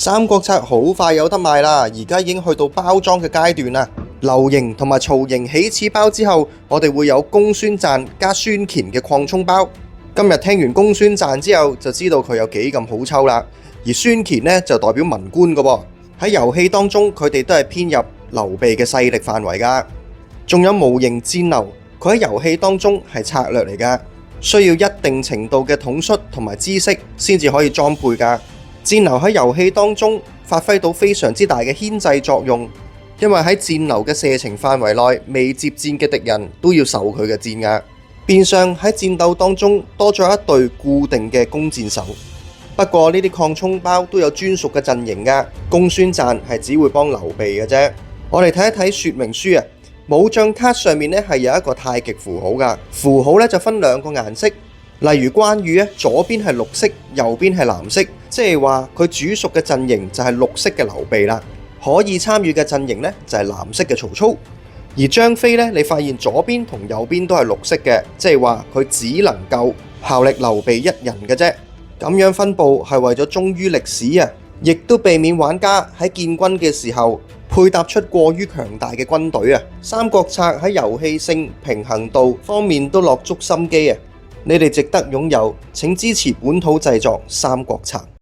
三國策好快有得賣啦，而家已經去到包裝嘅階段啦。劉營同埋曹營起始包之後，我哋會有公孫瓚加孫乾嘅擴充包。今日聽完公孫瓚之後，就知道佢有幾咁好抽啦。而孫乾呢，就代表文官嘅喎，喺遊戲當中佢哋都係編入劉備嘅勢力範圍噶。仲有無形戰流，佢喺遊戲當中係策略嚟噶，需要一定程度嘅統率同埋知識先至可以裝配噶。戰流喺遊戲當中發揮到非常之大嘅牽制作用，因為喺戰流嘅射程範圍內，未接戰嘅敵人都要受佢嘅箭噶，變相喺戰鬥當中多咗一隊固定嘅弓箭手。不過呢啲擴充包都有專屬嘅陣營噶，公孫瓚係只會幫劉備嘅啫。我哋睇一睇說明書啊，武將卡上面咧係有一個太極符號噶，符號咧就分兩個顏色，例如關羽咧左邊係綠色，右邊係藍色，即係話佢主屬嘅陣營就係綠色嘅劉備啦，可以參與嘅陣營咧就係藍色嘅曹操。而張飛咧，你發現左邊同右邊都係綠色嘅，即係話佢只能夠效力劉備一人嘅啫。咁樣分佈係為咗忠於歷史啊，亦都避免玩家喺建軍嘅時候配搭出過於強大嘅軍隊啊。三國策喺遊戲性、平衡度方面都落足心機啊，你哋值得擁有，請支持本土製作三國策。